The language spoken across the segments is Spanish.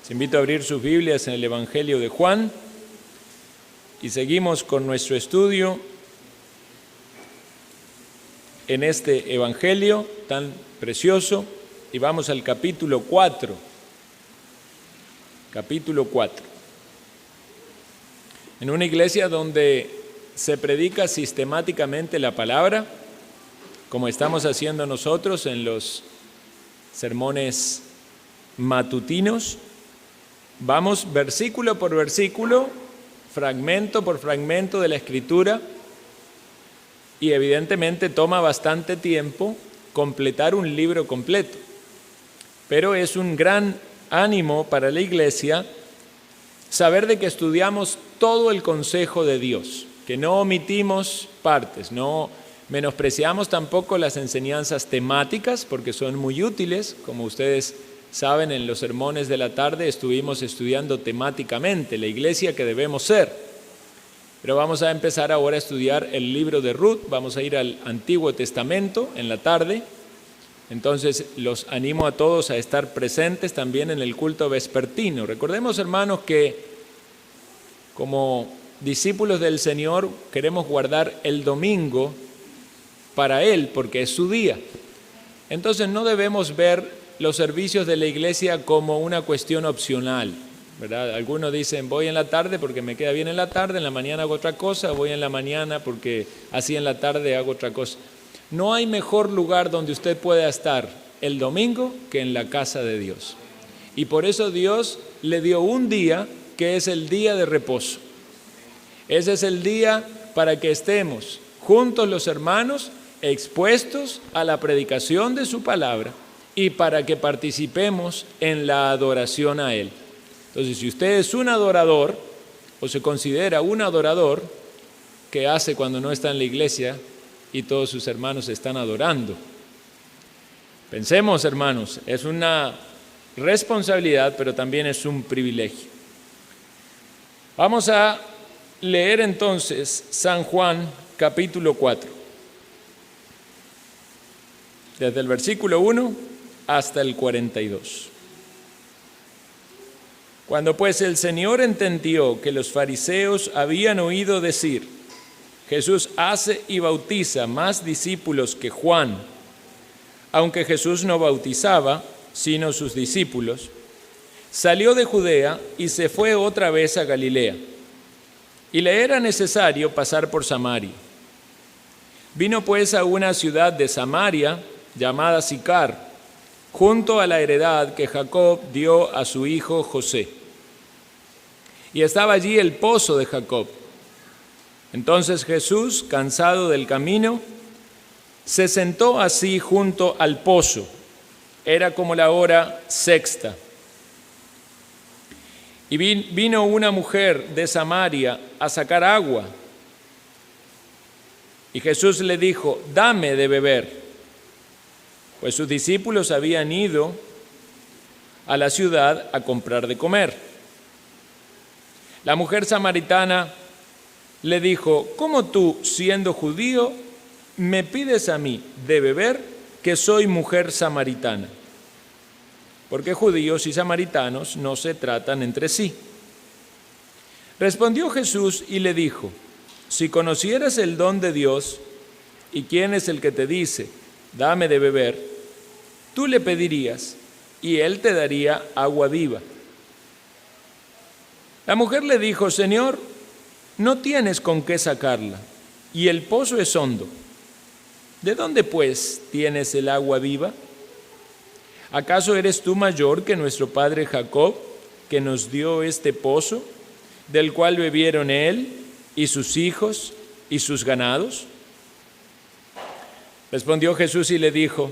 Les invito a abrir sus Biblias en el Evangelio de Juan y seguimos con nuestro estudio en este Evangelio tan precioso y vamos al capítulo 4. Capítulo 4. En una iglesia donde se predica sistemáticamente la palabra, como estamos haciendo nosotros en los sermones matutinos, vamos versículo por versículo, fragmento por fragmento de la Escritura, y evidentemente toma bastante tiempo completar un libro completo. Pero es un gran ánimo para la iglesia saber de que estudiamos todo el consejo de Dios, que no omitimos partes, no menospreciamos tampoco las enseñanzas temáticas, porque son muy útiles. Como ustedes saben, en los sermones de la tarde estuvimos estudiando temáticamente la iglesia que debemos ser. Pero vamos a empezar ahora a estudiar el libro de Ruth, vamos a ir al Antiguo Testamento en la tarde. Entonces los animo a todos a estar presentes también en el culto vespertino. Recordemos, hermanos, que como discípulos del Señor queremos guardar el domingo para Él, porque es su día. Entonces no debemos ver los servicios de la iglesia como una cuestión opcional, ¿verdad? Algunos dicen, voy en la tarde porque me queda bien en la tarde, en la mañana hago otra cosa, voy en la mañana porque así en la tarde hago otra cosa. No hay mejor lugar donde usted pueda estar el domingo que en la casa de Dios. Y por eso Dios le dio un día que es el día de reposo. Ese es el día para que estemos juntos los hermanos, expuestos a la predicación de su palabra y para que participemos en la adoración a Él. Entonces, si usted es un adorador o se considera un adorador, ¿qué hace cuando no está en la iglesia y todos sus hermanos están adorando? Pensemos, hermanos, es una responsabilidad, pero también es un privilegio. Vamos a leer entonces San Juan capítulo 4, desde el versículo 1 hasta el 42. Cuando pues el Señor entendió que los fariseos habían oído decir, Jesús hace y bautiza más discípulos que Juan, aunque Jesús no bautizaba, sino sus discípulos, salió de Judea y se fue otra vez a Galilea, y le era necesario pasar por Samaria. Vino pues a una ciudad de Samaria llamada Sicar, junto a la heredad que Jacob dio a su hijo José. Y estaba allí el pozo de Jacob. Entonces Jesús, cansado del camino, se sentó así junto al pozo. Era como la hora sexta. Y vino una mujer de Samaria a sacar agua. Y Jesús le dijo, dame de beber. Pues sus discípulos habían ido a la ciudad a comprar de comer. La mujer samaritana le dijo, ¿cómo tú, siendo judío, me pides a mí de beber, que soy mujer samaritana? Porque judíos y samaritanos no se tratan entre sí. Respondió Jesús y le dijo, si conocieras el don de Dios y quién es el que te dice, dame de beber, tú le pedirías y él te daría agua viva. La mujer le dijo, Señor, no tienes con qué sacarla y el pozo es hondo. ¿De dónde pues tienes el agua viva? ¿Acaso eres tú mayor que nuestro padre Jacob, que nos dio este pozo, del cual bebieron él y sus hijos y sus ganados? Respondió Jesús y le dijo,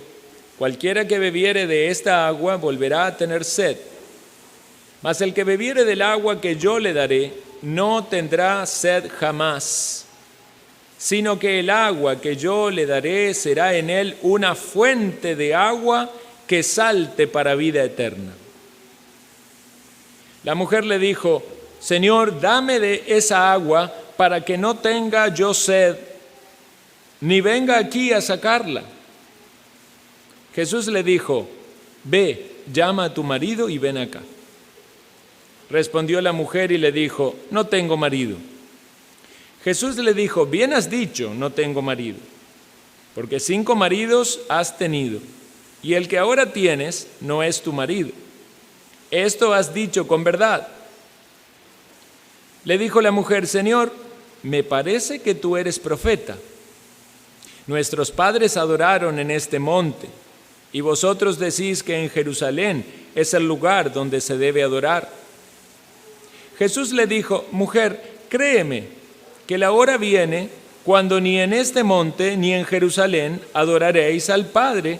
cualquiera que bebiere de esta agua volverá a tener sed, mas el que bebiere del agua que yo le daré no tendrá sed jamás, sino que el agua que yo le daré será en él una fuente de agua que salte para vida eterna. La mujer le dijo, Señor, dame de esa agua para que no tenga yo sed, ni venga aquí a sacarla. Jesús le dijo, ve, llama a tu marido y ven acá. Respondió la mujer y le dijo: no tengo marido. Jesús le dijo: bien has dicho, no tengo marido, porque 5 maridos has tenido, y el que ahora tienes no es tu marido. Esto has dicho con verdad. Le dijo la mujer: Señor, me parece que tú eres profeta. Nuestros padres adoraron en este monte, y vosotros decís que en Jerusalén es el lugar donde se debe adorar. Jesús le dijo: mujer, créeme, que la hora viene cuando ni en este monte ni en Jerusalén adoraréis al Padre.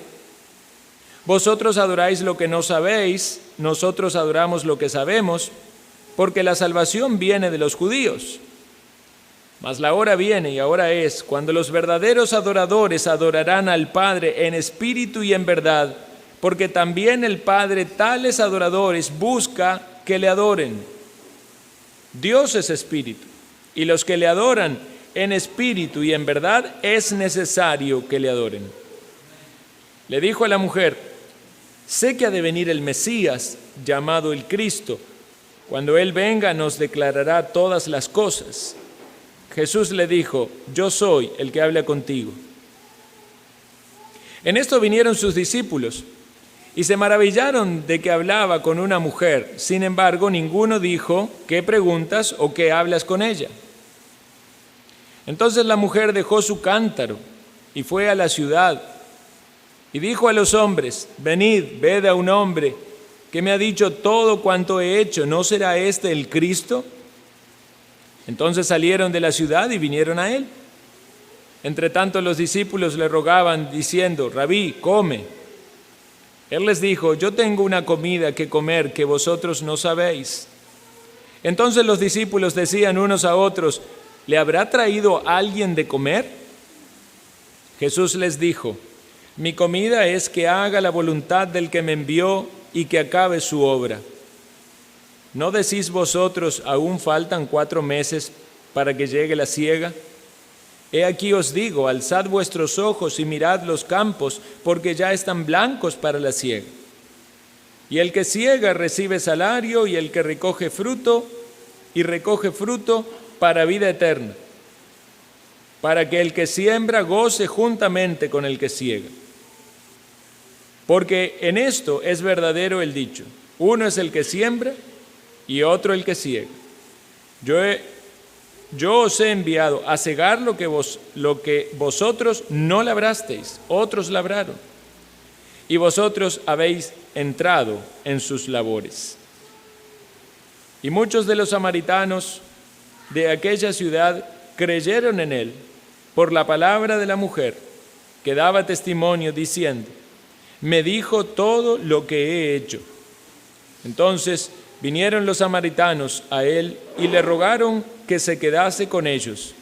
Vosotros adoráis lo que no sabéis, nosotros adoramos lo que sabemos, porque la salvación viene de los judíos. Mas la hora viene, y ahora es, cuando los verdaderos adoradores adorarán al Padre en espíritu y en verdad, porque también el Padre tales adoradores busca que le adoren. Dios es espíritu, y los que le adoran en espíritu y en verdad es necesario que le adoren. Le dijo a la mujer: sé que ha de venir el Mesías, llamado el Cristo. Cuando Él venga nos declarará todas las cosas. Jesús le dijo: yo soy el que habla contigo. En esto vinieron sus discípulos y se maravillaron de que hablaba con una mujer. Sin embargo, ninguno dijo: ¿qué preguntas o qué hablas con ella? Entonces la mujer dejó su cántaro y fue a la ciudad y dijo a los hombres: venid, ved a un hombre que me ha dicho todo cuanto he hecho. ¿No será este el Cristo? Entonces salieron de la ciudad y vinieron a él. Entre tanto los discípulos le rogaban diciendo: Rabí, come. Él les dijo: yo tengo una comida que comer que vosotros no sabéis. Entonces los discípulos decían unos a otros: ¿le habrá traído alguien de comer? Jesús les dijo: mi comida es que haga la voluntad del que me envió y que acabe su obra. ¿No decís vosotros: aún faltan 4 meses para que llegue la siega? He aquí os digo: alzad vuestros ojos y mirad los campos, porque ya están blancos para la siega. Y el que siega recibe salario, y el que recoge fruto para vida eterna, para que el que siembra goce juntamente con el que siega. Porque en esto es verdadero el dicho: uno es el que siembra y otro el que siega. Yo os he enviado a segar lo que vosotros no labrasteis, otros labraron, y vosotros habéis entrado en sus labores. Y muchos de los samaritanos de aquella ciudad creyeron en él por la palabra de la mujer, que daba testimonio diciendo: me dijo todo lo que he hecho. Entonces vinieron los samaritanos a él y le rogaron que se quedase con ellos.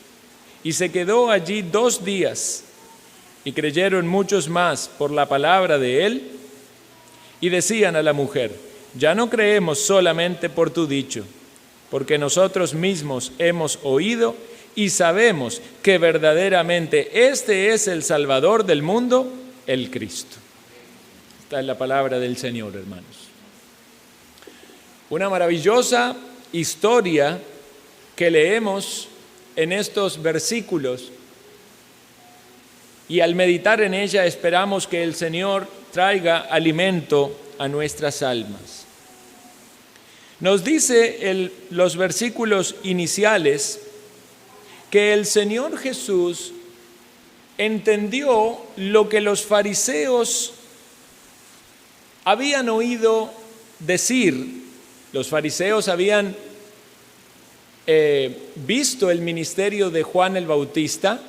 Y se quedó allí 2 días, y creyeron muchos más por la palabra de él, y decían a la mujer: ya no creemos solamente por tu dicho, porque nosotros mismos hemos oído y sabemos que verdaderamente este es el Salvador del mundo, el Cristo. Esta es la palabra del Señor, hermanos. Una maravillosa historia que leemos en estos versículos, y al meditar en ella esperamos que el Señor traiga alimento a nuestras almas. Nos dice los versículos iniciales que el Señor Jesús entendió lo que los fariseos habían oído decir. Los fariseos habían visto el ministerio de Juan el Bautista.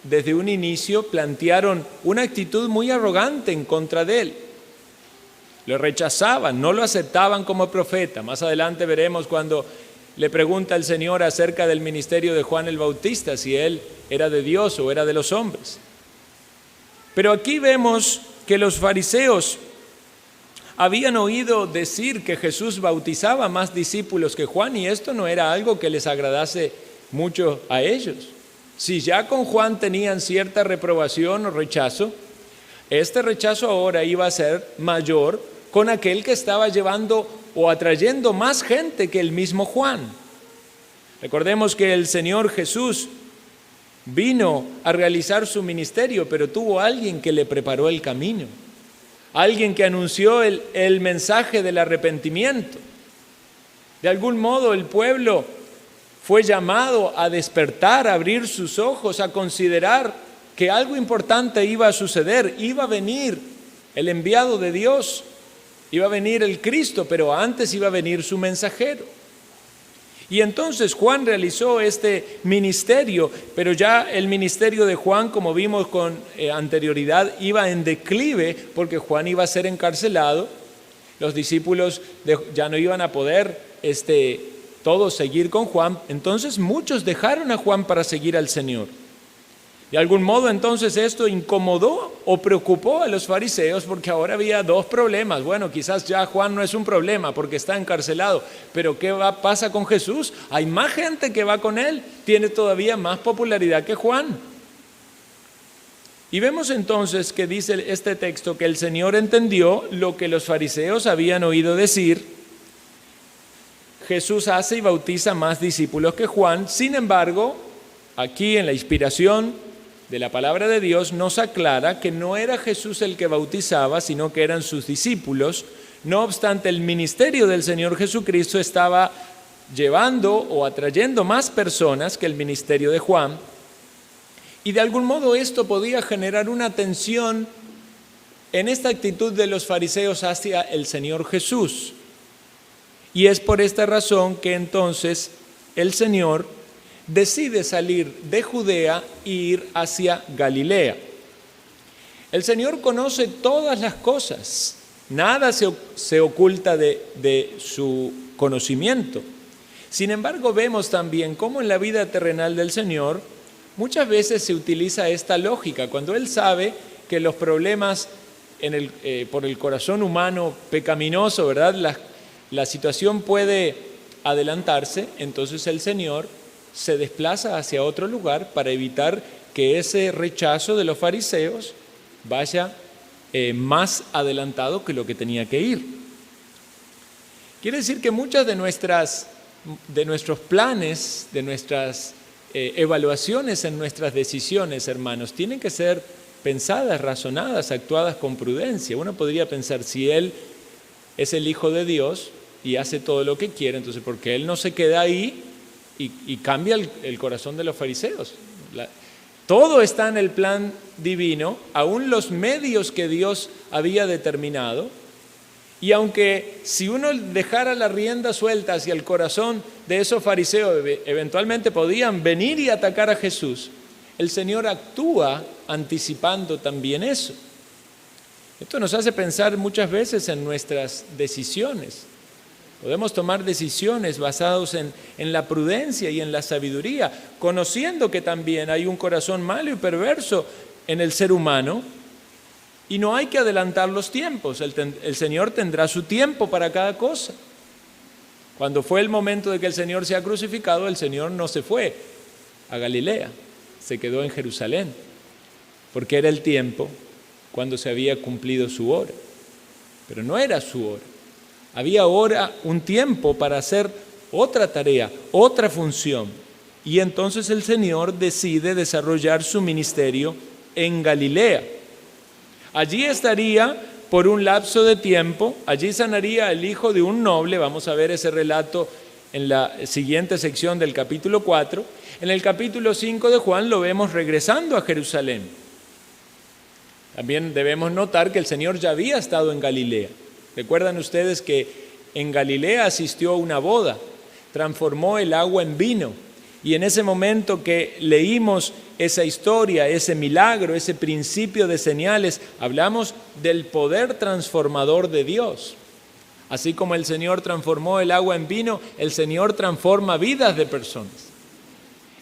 Desde un inicio plantearon una actitud muy arrogante en contra de él. Lo rechazaban, no lo aceptaban como profeta. Más adelante veremos cuando le pregunta al Señor acerca del ministerio de Juan el Bautista, si él era de Dios o era de los hombres. Pero aquí vemos que los fariseos habían oído decir que Jesús bautizaba más discípulos que Juan, y esto no era algo que les agradase mucho a ellos. Si ya con Juan tenían cierta reprobación o rechazo, este rechazo ahora iba a ser mayor con aquel que estaba llevando o atrayendo más gente que el mismo Juan. Recordemos que el Señor Jesús vino a realizar su ministerio, pero tuvo alguien que le preparó el camino, alguien que anunció el mensaje del arrepentimiento. De algún modo el pueblo fue llamado a despertar, a abrir sus ojos, a considerar que algo importante iba a suceder, iba a venir el enviado de Dios, iba a venir el Cristo, pero antes iba a venir su mensajero. Y entonces Juan realizó este ministerio, pero ya el ministerio de Juan, como vimos con anterioridad, iba en declive porque Juan iba a ser encarcelado. Los discípulos ya no iban a poder todos seguir con Juan, entonces muchos dejaron a Juan para seguir al Señor. De algún modo entonces esto incomodó o preocupó a los fariseos porque ahora había dos problemas. Bueno, quizás ya Juan no es un problema porque está encarcelado, pero ¿qué pasa con Jesús? Hay más gente que va con él, tiene todavía más popularidad que Juan. Y vemos entonces que dice este texto que el Señor entendió lo que los fariseos habían oído decir. Jesús hace y bautiza más discípulos que Juan. Sin embargo, aquí en la inspiración de la palabra de Dios nos aclara que no era Jesús el que bautizaba, sino que eran sus discípulos. No obstante, el ministerio del Señor Jesucristo estaba llevando o atrayendo más personas que el ministerio de Juan. Y de algún modo esto podía generar una tensión en esta actitud de los fariseos hacia el Señor Jesús. Y es por esta razón que entonces el Señor decide salir de Judea e ir hacia Galilea. El Señor conoce todas las cosas, nada se oculta de su conocimiento. Sin embargo, vemos también cómo en la vida terrenal del Señor muchas veces se utiliza esta lógica. Cuando Él sabe que los problemas por el corazón humano pecaminoso, ¿verdad? La situación puede adelantarse, entonces el Señor se desplaza hacia otro lugar para evitar que ese rechazo de los fariseos vaya más adelantado que lo que tenía que ir. Quiere decir que muchas de nuestros planes, de nuestras evaluaciones en nuestras decisiones, hermanos, tienen que ser pensadas, razonadas, actuadas con prudencia. Uno podría pensar, si Él es el Hijo de Dios y hace todo lo que quiere, entonces ¿por qué Él no se queda ahí y cambia el corazón de los fariseos? Todo está en el plan divino, aún los medios que Dios había determinado. Y aunque si uno dejara la rienda suelta hacia el corazón de esos fariseos, eventualmente podían venir y atacar a Jesús, el Señor actúa anticipando también eso. Esto nos hace pensar muchas veces en nuestras decisiones. Podemos tomar decisiones basadas en la prudencia y en la sabiduría, conociendo que también hay un corazón malo y perverso en el ser humano, y no hay que adelantar los tiempos. El Señor tendrá su tiempo para cada cosa. Cuando fue el momento de que el Señor sea crucificado, el Señor no se fue a Galilea, se quedó en Jerusalén, porque era el tiempo cuando se había cumplido su hora. Pero no era su hora. Había ahora un tiempo para hacer otra tarea, otra función. Y entonces el Señor decide desarrollar su ministerio en Galilea. Allí estaría por un lapso de tiempo, allí sanaría el hijo de un noble. Vamos a ver ese relato en la siguiente sección del capítulo 4. En el capítulo 5 de Juan lo vemos regresando a Jerusalén. También debemos notar que el Señor ya había estado en Galilea. Recuerdan ustedes que en Galilea asistió a una boda, transformó el agua en vino, y en ese momento que leímos esa historia, ese milagro, ese principio de señales, hablamos del poder transformador de Dios. Así como el Señor transformó el agua en vino, el Señor transforma vidas de personas.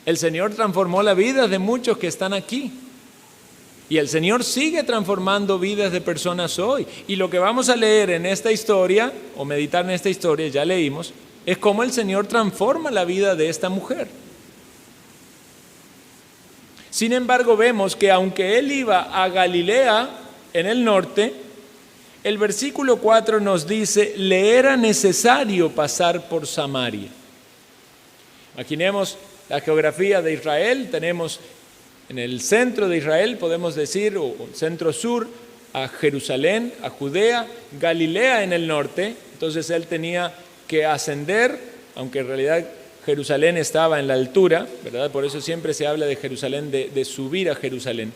El Señor transformó la vida de muchos que están aquí. Y el Señor sigue transformando vidas de personas hoy. Y lo que vamos a leer en esta historia, o meditar en esta historia, ya leímos, es cómo el Señor transforma la vida de esta mujer. Sin embargo, vemos que aunque Él iba a Galilea, en el norte, El versículo 4 nos dice, le era necesario pasar por Samaria. Imaginemos la geografía de Israel, tenemos en el centro de Israel, podemos decir, o centro-sur, a Jerusalén, a Judea, Galilea en el norte. Entonces él tenía que ascender, aunque en realidad Jerusalén estaba en la altura, ¿verdad? Por eso siempre se habla de Jerusalén, de subir a Jerusalén.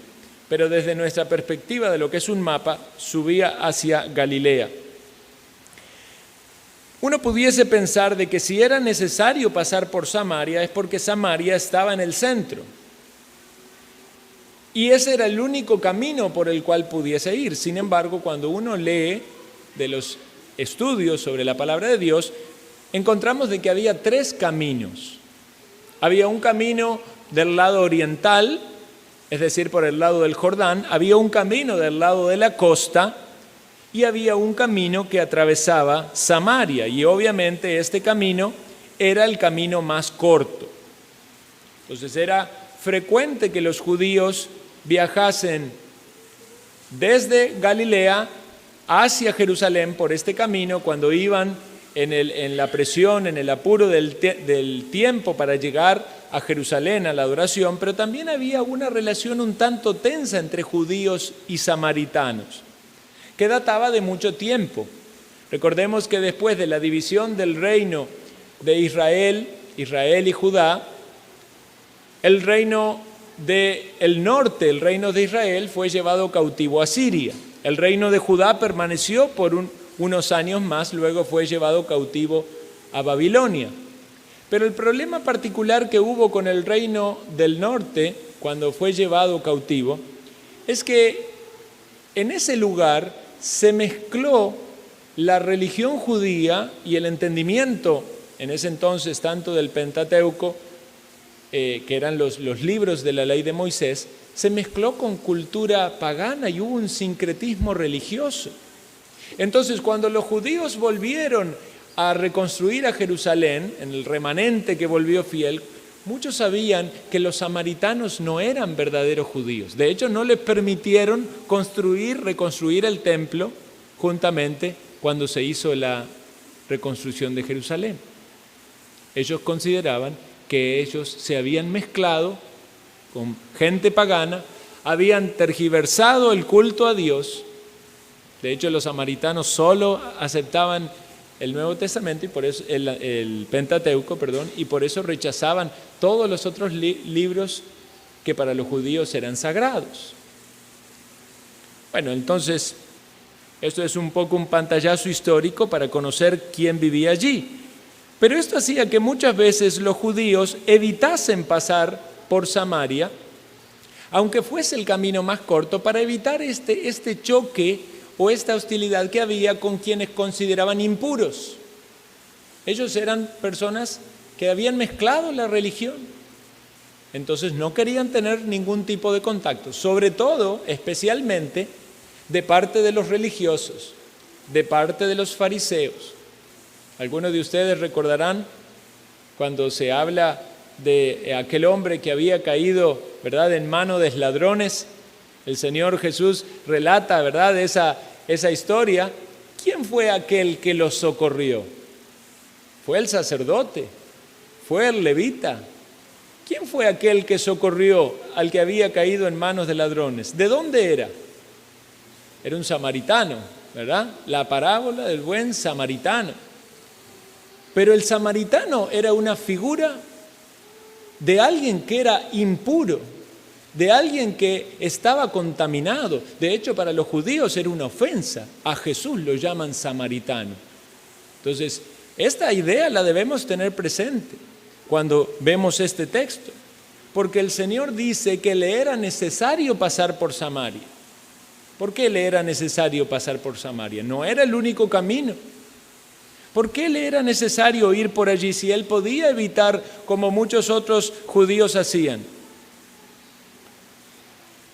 Pero desde nuestra perspectiva de lo que es un mapa, subía hacia Galilea. Uno pudiese pensar de que si era necesario pasar por Samaria es porque Samaria estaba en el centro. Y ese era el único camino por el cual pudiese ir. Sin embargo, cuando uno lee de los estudios sobre la palabra de Dios, encontramos de que había 3 caminos. Había un camino del lado oriental, es decir, por el lado del Jordán, había un camino del lado de la costa y había un camino que atravesaba Samaria. Y obviamente este camino era el camino más corto. Entonces era frecuente que los judíos viajasen desde Galilea hacia Jerusalén por este camino cuando iban en la presión, en el apuro del tiempo para llegar a Jerusalén a la adoración, pero también había una relación un tanto tensa entre judíos y samaritanos, que databa de mucho tiempo. Recordemos que después de la división del reino de Israel y Judá, el reino del norte, el reino de Israel, fue llevado cautivo a Siria. El reino de Judá permaneció por unos años más, luego fue llevado cautivo a Babilonia. Pero el problema particular que hubo con el reino del norte, cuando fue llevado cautivo, es que en ese lugar se mezcló la religión judía y el entendimiento, en ese entonces, tanto del Pentateuco, que eran los libros de la ley de Moisés, se mezcló con cultura pagana y hubo un sincretismo religioso. Entonces, cuando los judíos volvieron a reconstruir a Jerusalén, en el remanente que volvió fiel, muchos sabían que los samaritanos no eran verdaderos judíos. De hecho, no les permitieron reconstruir el templo juntamente cuando se hizo la reconstrucción de Jerusalén. Ellos consideraban que ellos se habían mezclado con gente pagana, habían tergiversado el culto a Dios. De hecho, los samaritanos solo aceptaban el Nuevo Testamento y por eso el Pentateuco, y por eso rechazaban todos los otros libros que para los judíos eran sagrados. Bueno, entonces, esto es un poco un pantallazo histórico para conocer quién vivía allí. Pero esto hacía que muchas veces los judíos evitasen pasar por Samaria, aunque fuese el camino más corto, para evitar este choque o esta hostilidad que había con quienes consideraban impuros. Ellos eran personas que habían mezclado la religión, entonces no querían tener ningún tipo de contacto, sobre todo, especialmente, de parte de los religiosos, de parte de los fariseos. Algunos de ustedes recordarán cuando se habla de aquel hombre que había caído, ¿verdad?, en manos de ladrones. El Señor Jesús relata, ¿verdad?, esa historia. ¿Quién fue aquel que los socorrió? Fue el sacerdote, fue el levita. ¿Quién fue aquel que socorrió al que había caído en manos de ladrones? ¿De dónde era? Era un samaritano, ¿verdad? La parábola del buen samaritano. Pero el samaritano era una figura de alguien que era impuro, de alguien que estaba contaminado. De hecho, para los judíos era una ofensa. A Jesús lo llaman samaritano. Entonces, esta idea la debemos tener presente cuando vemos este texto, porque el Señor dice que le era necesario pasar por Samaria. ¿Por qué le era necesario pasar por Samaria? No era el único camino. ¿Por qué le era necesario ir por allí si él podía evitar como muchos otros judíos hacían?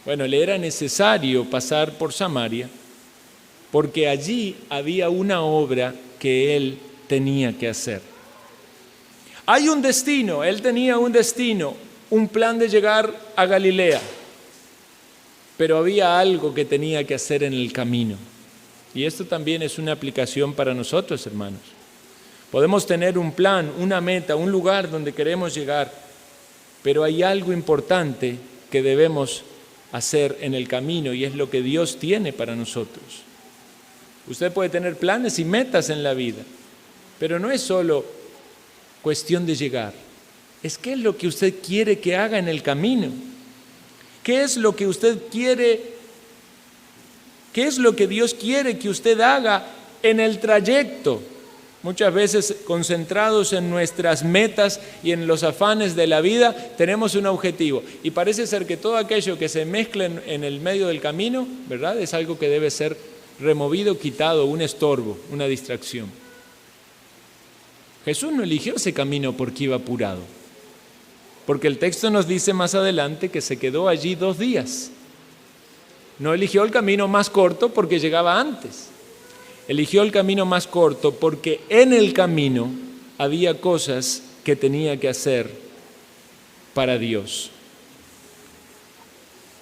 Bueno, le era necesario pasar por Samaria porque allí había una obra que él tenía que hacer. Hay un destino, él tenía un destino, un plan de llegar a Galilea, pero había algo que tenía que hacer en el camino. Y esto también es una aplicación para nosotros, hermanos. Podemos tener un plan, una meta, un lugar donde queremos llegar, pero hay algo importante que debemos hacer en el camino y es lo que Dios tiene para nosotros. Usted puede tener planes y metas en la vida, pero no es solo cuestión de llegar. Es qué es lo que usted quiere que haga en el camino. ¿Qué es lo que usted quiere? ¿Qué es lo que Dios quiere que usted haga en el trayecto? Muchas veces concentrados en nuestras metas y en los afanes de la vida, tenemos un objetivo. Y parece ser que todo aquello que se mezcla en el medio del camino, ¿verdad?, es algo que debe ser removido, quitado, un estorbo, una distracción. Jesús no eligió ese camino porque iba apurado. Porque el texto nos dice más adelante que se quedó allí 2 días. No eligió el camino más corto porque llegaba antes. Eligió el camino más corto porque en el camino había cosas que tenía que hacer para Dios.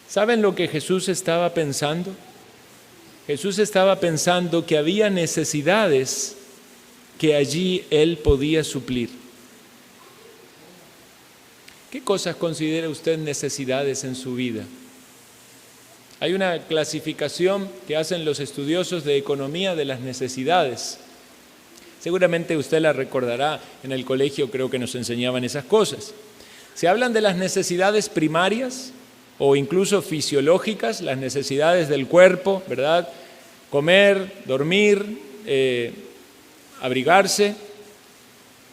¿Saben lo que Jesús estaba pensando? Jesús estaba pensando que había necesidades que allí Él podía suplir. ¿Qué cosas considera usted necesidades en su vida? Hay una clasificación que hacen los estudiosos de economía de las necesidades. Seguramente usted la recordará, en el colegio creo que nos enseñaban esas cosas. Se hablan de las necesidades primarias o incluso fisiológicas, las necesidades del cuerpo, ¿verdad? Comer, dormir, abrigarse.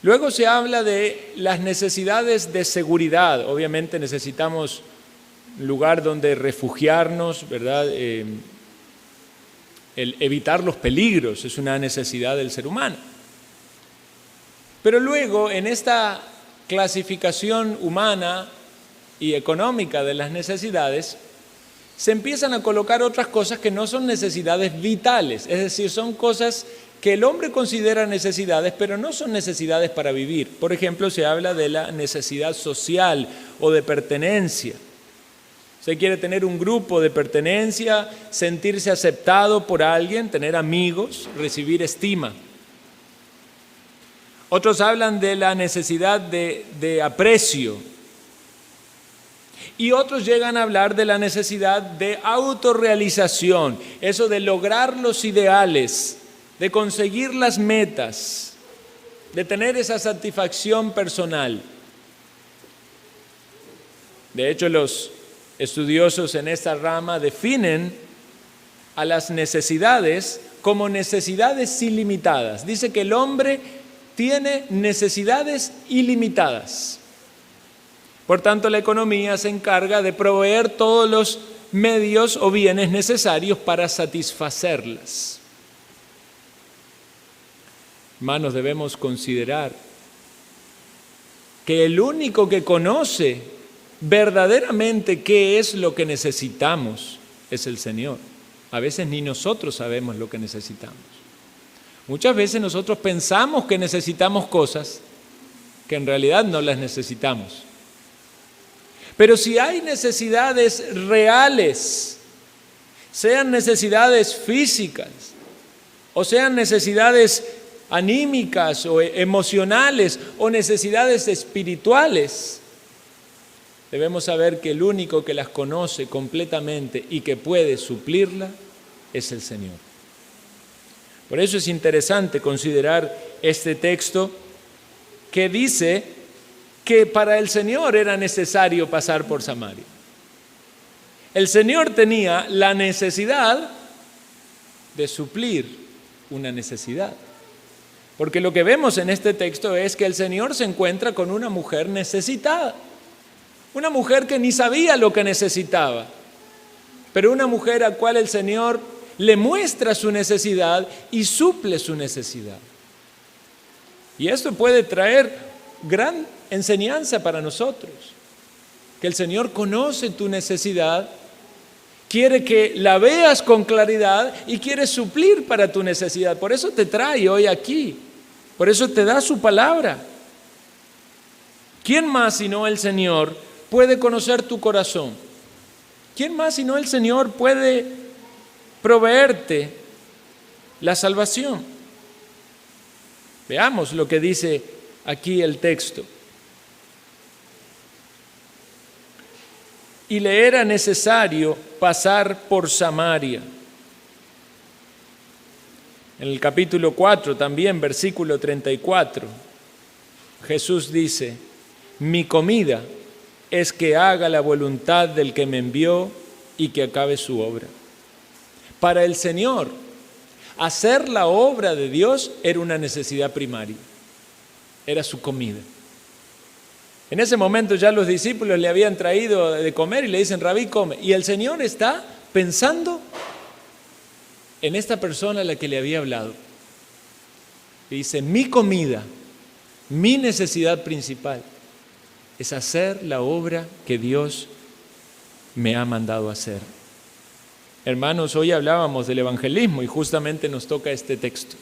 Luego se habla de las necesidades de seguridad. Obviamente necesitamos un lugar donde refugiarnos, ¿verdad? El evitar los peligros es una necesidad del ser humano. Pero luego, en esta clasificación humana y económica de las necesidades, se empiezan a colocar otras cosas que no son necesidades vitales, es decir, son cosas que el hombre considera necesidades, pero no son necesidades para vivir. Por ejemplo, se habla de la necesidad social o de pertenencia. Usted quiere tener un grupo de pertenencia, sentirse aceptado por alguien, tener amigos, recibir estima. Otros hablan de la necesidad de aprecio. Y otros llegan a hablar de la necesidad de autorrealización, eso de lograr los ideales, de conseguir las metas, de tener esa satisfacción personal. De hecho, los estudiosos en esta rama definen a las necesidades como necesidades ilimitadas. Dice que el hombre tiene necesidades ilimitadas. Por tanto, la economía se encarga de proveer todos los medios o bienes necesarios para satisfacerlas. Hermanos, debemos considerar que el único que conoce verdaderamente qué es lo que necesitamos es el Señor. A veces ni nosotros sabemos lo que necesitamos. Muchas veces nosotros pensamos que necesitamos cosas que en realidad no las necesitamos. Pero si hay necesidades reales, sean necesidades físicas o sean necesidades anímicas o emocionales o necesidades espirituales, debemos saber que el único que las conoce completamente y que puede suplirla es el Señor. Por eso es interesante considerar este texto que dice que para el Señor era necesario pasar por Samaria. El Señor tenía la necesidad de suplir una necesidad. Porque lo que vemos en este texto es que el Señor se encuentra con una mujer necesitada. Una mujer que ni sabía lo que necesitaba, pero una mujer a la cual el Señor le muestra su necesidad y suple su necesidad. Y esto puede traer gran enseñanza para nosotros, que el Señor conoce tu necesidad, quiere que la veas con claridad y quiere suplir para tu necesidad. Por eso te trae hoy aquí, por eso te da su palabra. ¿Quién más sino el Señor puede conocer tu corazón? ¿Quién más sino el Señor puede proveerte la salvación. Veamos lo que dice aquí el texto. Y le era necesario pasar por Samaria. En el capítulo 4, también versículo 34, Jesús dice: mi comida es que haga la voluntad del que me envió y que acabe su obra. Para el Señor, hacer la obra de Dios era una necesidad primaria, era su comida. En ese momento ya los discípulos le habían traído de comer y le dicen: Rabí, come. Y el Señor está pensando en esta persona a la que le había hablado. Y dice: mi comida, mi necesidad principal es hacer la obra que Dios me ha mandado hacer. Hermanos, hoy hablábamos del evangelismo y justamente nos toca este texto.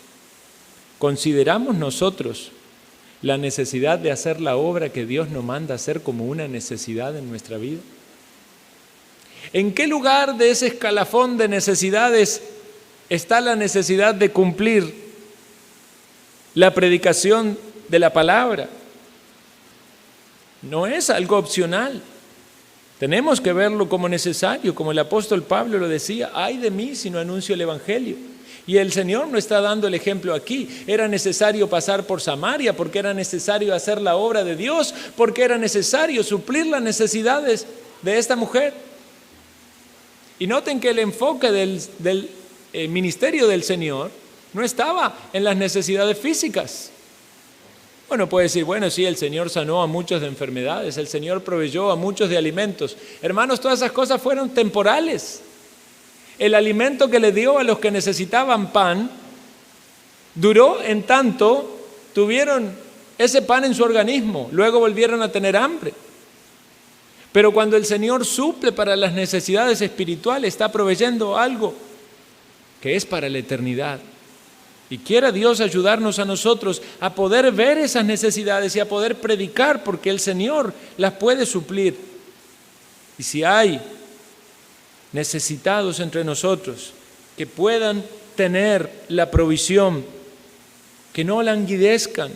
¿Consideramos nosotros la necesidad de hacer la obra que Dios nos manda hacer como una necesidad en nuestra vida? ¿En qué lugar de ese escalafón de necesidades está la necesidad de cumplir la predicación de la palabra? No es algo opcional. Tenemos que verlo como necesario, como el apóstol Pablo lo decía: ay de mí si no anuncio el evangelio. Y el Señor no está dando el ejemplo aquí. Era necesario pasar por Samaria porque era necesario hacer la obra de Dios, porque era necesario suplir las necesidades de esta mujer. Y noten que el enfoque del ministerio del Señor no estaba en las necesidades físicas. Bueno, puede decir: bueno, sí, el Señor sanó a muchos de enfermedades, el Señor proveyó a muchos de alimentos. Hermanos, todas esas cosas fueron temporales. El alimento que le dio a los que necesitaban pan duró en tanto tuvieron ese pan en su organismo, luego volvieron a tener hambre. Pero cuando el Señor suple para las necesidades espirituales, está proveyendo algo que es para la eternidad. Y quiera Dios ayudarnos a nosotros a poder ver esas necesidades y a poder predicar, porque el Señor las puede suplir. Y si hay necesitados entre nosotros que puedan tener la provisión, que no languidezcan,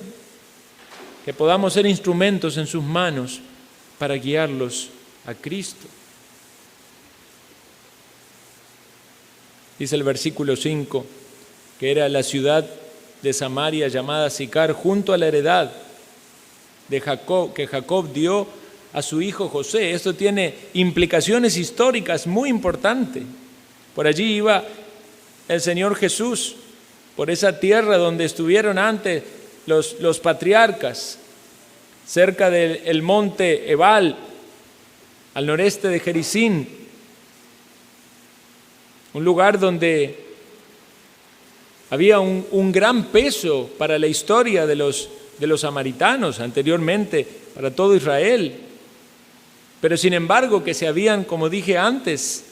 que podamos ser instrumentos en sus manos para guiarlos a Cristo. Dice el versículo 5, que era la ciudad de Samaria llamada Sicar, junto a la heredad de Jacob, que Jacob dio a su hijo José. Esto tiene implicaciones históricas muy importantes. Por allí iba el Señor Jesús, por esa tierra donde estuvieron antes los patriarcas, cerca del monte Ebal, al noreste de Jericín, un lugar donde había un gran peso para la historia de los samaritanos, anteriormente para todo Israel. Pero sin embargo que se habían, como dije antes,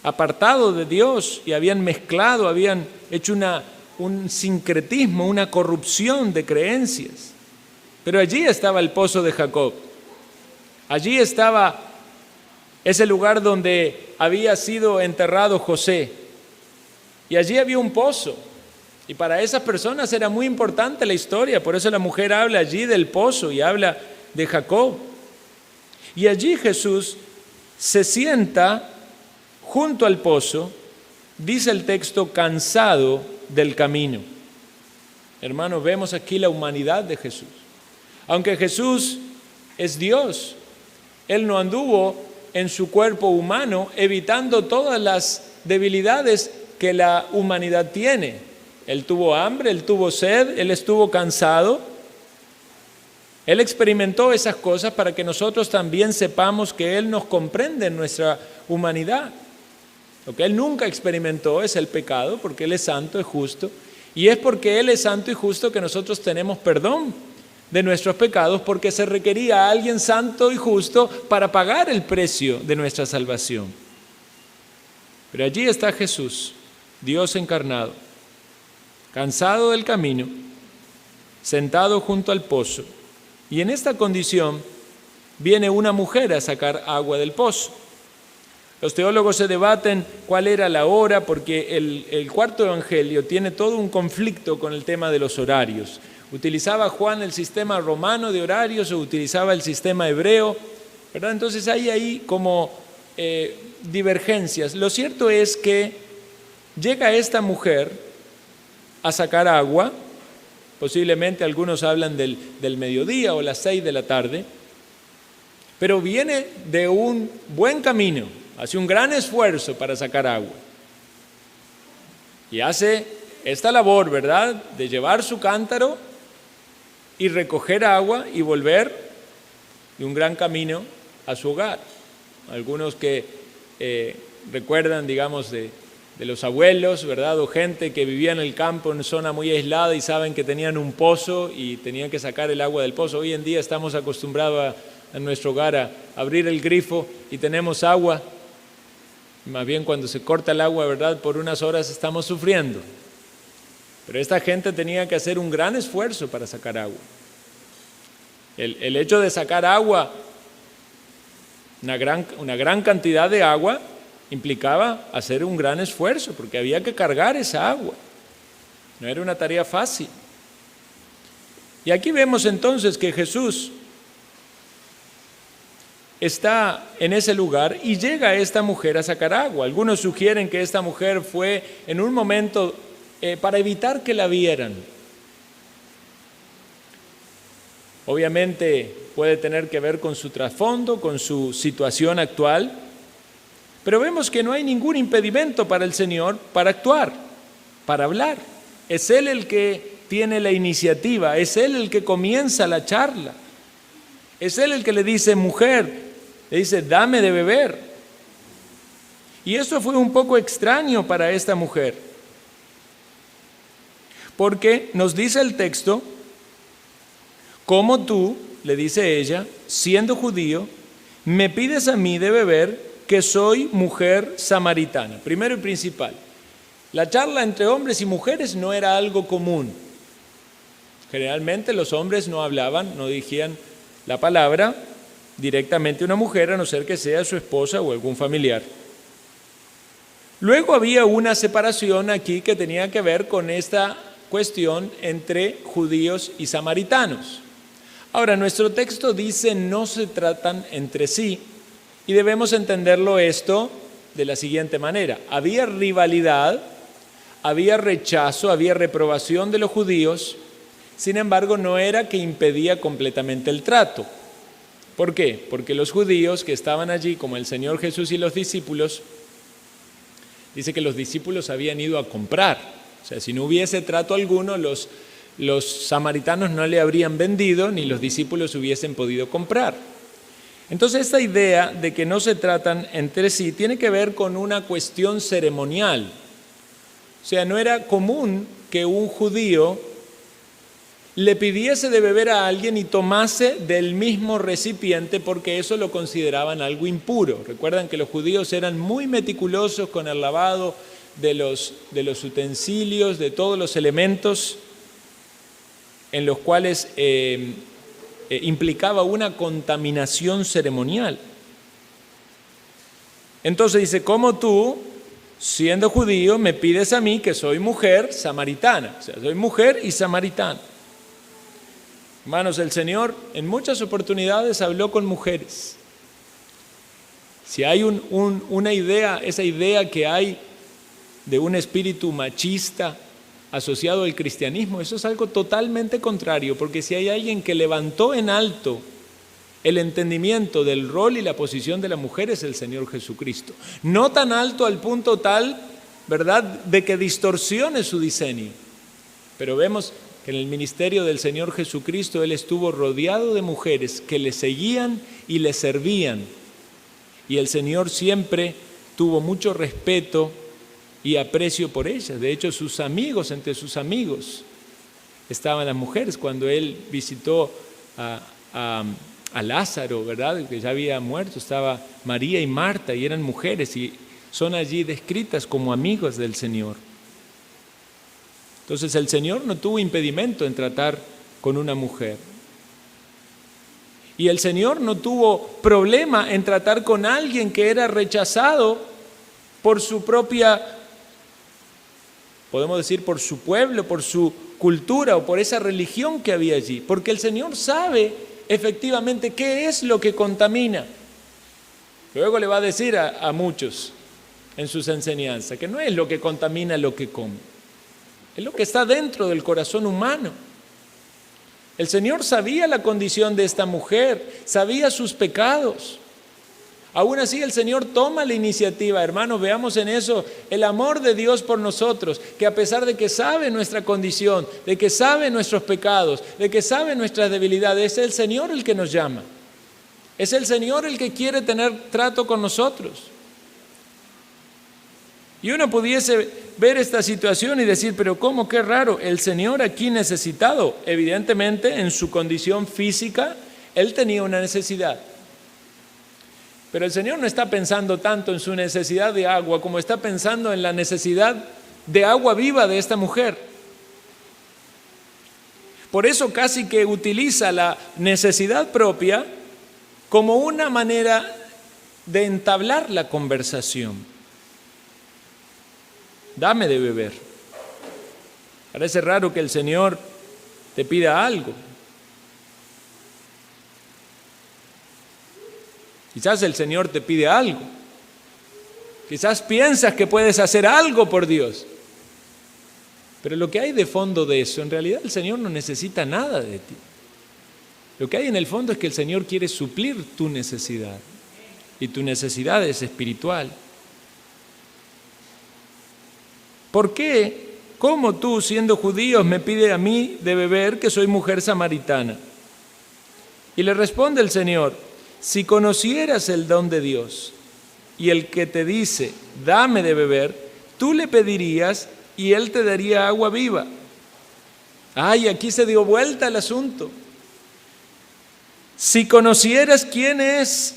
apartado de Dios y habían mezclado, habían hecho un sincretismo, una corrupción de creencias. Pero allí estaba el pozo de Jacob. Allí estaba ese lugar donde había sido enterrado José. Y allí había un pozo. Y para esas personas era muy importante la historia. Por eso la mujer habla allí del pozo y habla de Jacob. Y allí Jesús se sienta junto al pozo, dice el texto, cansado del camino. Hermanos, vemos aquí la humanidad de Jesús. Aunque Jesús es Dios, Él no anduvo en su cuerpo humano evitando todas las debilidades que la humanidad tiene. Él tuvo hambre, Él tuvo sed, Él estuvo cansado. Él experimentó esas cosas para que nosotros también sepamos que Él nos comprende en nuestra humanidad. Lo que Él nunca experimentó es el pecado, porque Él es santo, es justo. Y es porque Él es santo y justo que nosotros tenemos perdón de nuestros pecados, porque se requería a alguien santo y justo para pagar el precio de nuestra salvación. Pero allí está Jesús, Dios encarnado, cansado del camino, sentado junto al pozo. Y en esta condición viene una mujer a sacar agua del pozo. Los teólogos se debaten cuál era la hora, porque el cuarto evangelio tiene todo un conflicto con el tema de los horarios. ¿Utilizaba Juan el sistema romano de horarios o utilizaba el sistema hebreo? ¿Verdad? Entonces hay ahí como divergencias. Lo cierto es que llega esta mujer a sacar agua, posiblemente algunos hablan del mediodía o las 6 de la tarde, pero viene de un buen camino, hace un gran esfuerzo para sacar agua. Y hace esta labor, ¿verdad?, de llevar su cántaro y recoger agua y volver de un gran camino a su hogar. Algunos que recuerdan, digamos, de los abuelos, ¿verdad?, o gente que vivía en el campo, en zona muy aislada, y saben que tenían un pozo y tenían que sacar el agua del pozo. Hoy en día estamos acostumbrados en nuestro hogar a abrir el grifo y tenemos agua. Más bien cuando se corta el agua, ¿verdad?, por unas horas estamos sufriendo. Pero esta gente tenía que hacer un gran esfuerzo para sacar agua. El hecho de sacar agua, una gran cantidad de agua, implicaba hacer un gran esfuerzo, porque había que cargar esa agua. No era una tarea fácil. Y aquí vemos entonces que Jesús está en ese lugar y llega esta mujer a sacar agua. Algunos sugieren que esta mujer fue en un momento para evitar que la vieran. Obviamente puede tener que ver con su trasfondo, con su situación actual, pero vemos que no hay ningún impedimento para el Señor para actuar, para hablar. Es Él el que tiene la iniciativa, es Él el que comienza la charla. Es Él el que le dice, mujer, le dice, dame de beber. Y eso fue un poco extraño para esta mujer, porque nos dice el texto, como tú, le dice ella, siendo judío, me pides a mí de beber, que soy mujer samaritana. Primero y principal, la charla entre hombres y mujeres no era algo común. Generalmente los hombres no hablaban, no dirigían la palabra directamente a una mujer, a no ser que sea su esposa o algún familiar. Luego había una separación aquí que tenía que ver con esta cuestión entre judíos y samaritanos. Ahora, nuestro texto dice no se tratan entre sí, y debemos entenderlo esto de la siguiente manera. Había rivalidad, había rechazo, había reprobación de los judíos, sin embargo no era que impedía completamente el trato. ¿Por qué? Porque los judíos que estaban allí, como el Señor Jesús y los discípulos, dice que los discípulos habían ido a comprar. O sea, si no hubiese trato alguno, los samaritanos no le habrían vendido, ni los discípulos hubiesen podido comprar. Entonces, esta idea de que no se tratan entre sí tiene que ver con una cuestión ceremonial. O sea, no era común que un judío le pidiese de beber a alguien y tomase del mismo recipiente, porque eso lo consideraban algo impuro. Recuerdan que los judíos eran muy meticulosos con el lavado de los utensilios, de todos los elementos en los cuales implicaba una contaminación ceremonial. Entonces dice, como tú, siendo judío, me pides a mí que soy mujer samaritana. O sea, soy mujer y samaritana. Hermanos, el Señor en muchas oportunidades habló con mujeres. Si hay una idea, esa idea que hay de un espíritu machista asociado al cristianismo, eso es algo totalmente contrario, porque si hay alguien que levantó en alto el entendimiento del rol y la posición de la mujer, es el Señor Jesucristo. No tan alto al punto tal, ¿verdad?, de que distorsione su diseño, pero vemos que en el ministerio del Señor Jesucristo Él estuvo rodeado de mujeres que le seguían y le servían, y el Señor siempre tuvo mucho respeto y aprecio por ellas. De hecho, sus amigos, entre sus amigos estaban las mujeres. Cuando Él visitó a Lázaro, ¿verdad?, que ya había muerto, estaba María y Marta, y eran mujeres, y son allí descritas como amigos del Señor. Entonces el Señor no tuvo impedimento en tratar con una mujer. Y el Señor no tuvo problema en tratar con alguien que era rechazado por su propia, podemos decir, por su pueblo, por su cultura o por esa religión que había allí. Porque el Señor sabe efectivamente qué es lo que contamina. Luego le va a decir a muchos en sus enseñanzas que no es lo que contamina lo que come, es lo que está dentro del corazón humano. El Señor sabía la condición de esta mujer, sabía sus pecados. Aún así el Señor toma la iniciativa. Hermanos, veamos en eso el amor de Dios por nosotros, que a pesar de que sabe nuestra condición, de que sabe nuestros pecados, de que sabe nuestras debilidades, es el Señor el que nos llama. Es el Señor el que quiere tener trato con nosotros. Y uno pudiese ver esta situación y decir, pero ¿cómo? Qué raro, el Señor aquí necesitado. Evidentemente, en su condición física, Él tenía una necesidad. Pero el Señor no está pensando tanto en su necesidad de agua como está pensando en la necesidad de agua viva de esta mujer. Por eso casi que utiliza la necesidad propia como una manera de entablar la conversación. Dame de beber. Parece raro que el Señor te pida algo. Quizás el Señor te pide algo. Quizás piensas que puedes hacer algo por Dios. Pero lo que hay de fondo de eso, en realidad el Señor no necesita nada de ti. Lo que hay en el fondo es que el Señor quiere suplir tu necesidad. Y tu necesidad es espiritual. ¿Por qué? ¿Cómo tú, siendo judíos, me pides a mí de beber que soy mujer samaritana? Y le responde el Señor, si conocieras el don de Dios y el que te dice, dame de beber, tú le pedirías y Él te daría agua viva. Ay, aquí se dio vuelta el asunto. Si conocieras quién es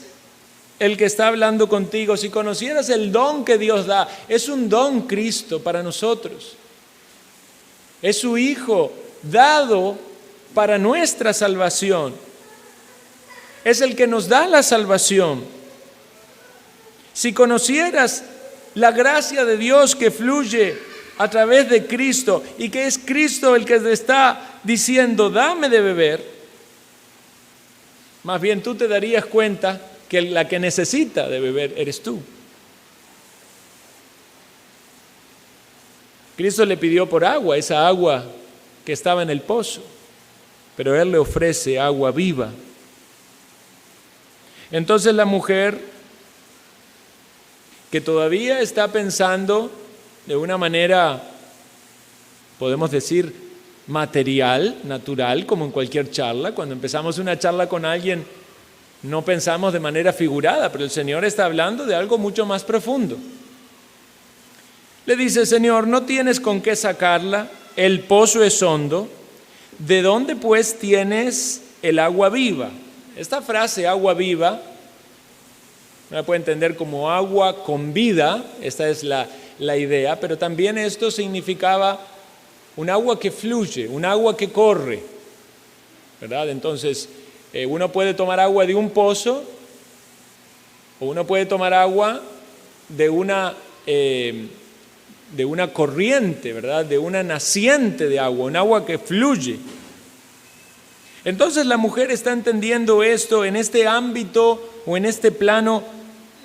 el que está hablando contigo, si conocieras el don que Dios da, es un don Cristo para nosotros. Es su Hijo dado para nuestra salvación. Es el que nos da la salvación. Si conocieras la gracia de Dios que fluye a través de Cristo y que es Cristo el que te está diciendo, dame de beber, más bien tú te darías cuenta que la que necesita de beber eres tú. Cristo le pidió por agua, esa agua que estaba en el pozo, pero Él le ofrece agua viva. Entonces la mujer, que todavía está pensando de una manera, podemos decir, material, natural, como en cualquier charla, cuando empezamos una charla con alguien, no pensamos de manera figurada, pero el Señor está hablando de algo mucho más profundo. Le dice, Señor, no tienes con qué sacarla, el pozo es hondo, ¿de dónde pues tienes el agua viva? Esta frase, agua viva, no la puede entender como agua con vida, esta es la idea, pero también esto significaba un agua que fluye, un agua que corre, ¿verdad? Entonces, uno puede tomar agua de un pozo o uno puede tomar agua de una corriente, ¿verdad? De una naciente de agua, un agua que fluye. Entonces la mujer está entendiendo esto en este ámbito o en este plano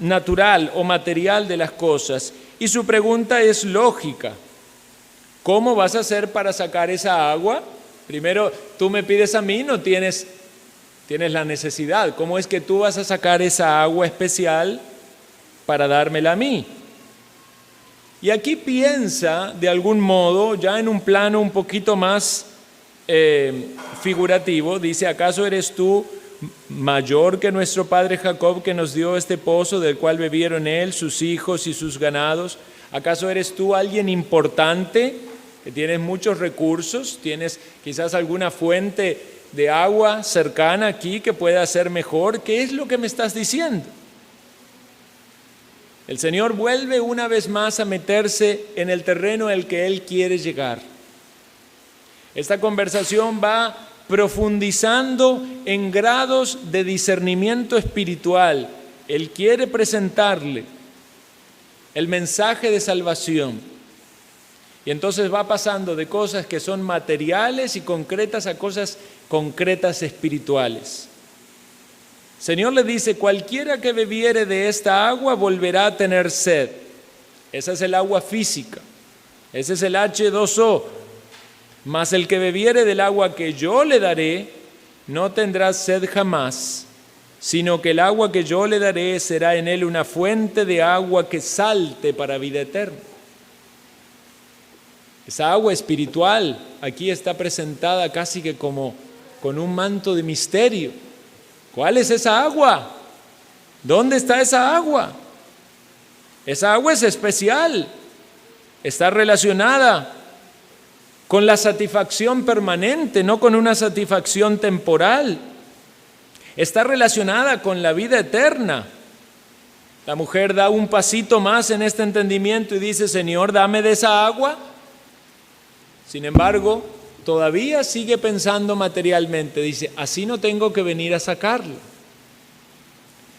natural o material de las cosas. Y su pregunta es lógica. ¿Cómo vas a hacer para sacar esa agua? Primero, tú me pides a mí, no tienes la necesidad. ¿Cómo es que tú vas a sacar esa agua especial para dármela a mí? Y aquí piensa, de algún modo, ya en un plano un poquito más figurativo, dice, ¿acaso eres tú mayor que nuestro padre Jacob, que nos dio este pozo del cual bebieron él, sus hijos y sus ganados? ¿Acaso eres tú alguien importante, que tienes muchos recursos, tienes quizás alguna fuente de agua cercana aquí que pueda ser mejor? ¿Qué es lo que me estás diciendo? El Señor vuelve una vez más a meterse en el terreno al que Él quiere llegar. Esta conversación va profundizando en grados de discernimiento espiritual. Él quiere presentarle el mensaje de salvación. Y entonces va pasando de cosas que son materiales y concretas a cosas concretas espirituales. El Señor le dice: cualquiera que bebiere de esta agua volverá a tener sed. Esa es el agua física, ese es el H2O. Mas el que bebiere del agua que yo le daré, no tendrá sed jamás, sino que el agua que yo le daré será en él una fuente de agua que salte para vida eterna. Esa agua espiritual aquí está presentada casi que como con un manto de misterio. ¿Cuál es esa agua? ¿Dónde está esa agua? Esa agua es especial, está relacionada con la satisfacción permanente, no con una satisfacción temporal. Está relacionada con la vida eterna. La mujer da un pasito más en este entendimiento y dice: Señor, dame de esa agua. Sin embargo, todavía sigue pensando materialmente. Dice: así no tengo que venir a sacarlo.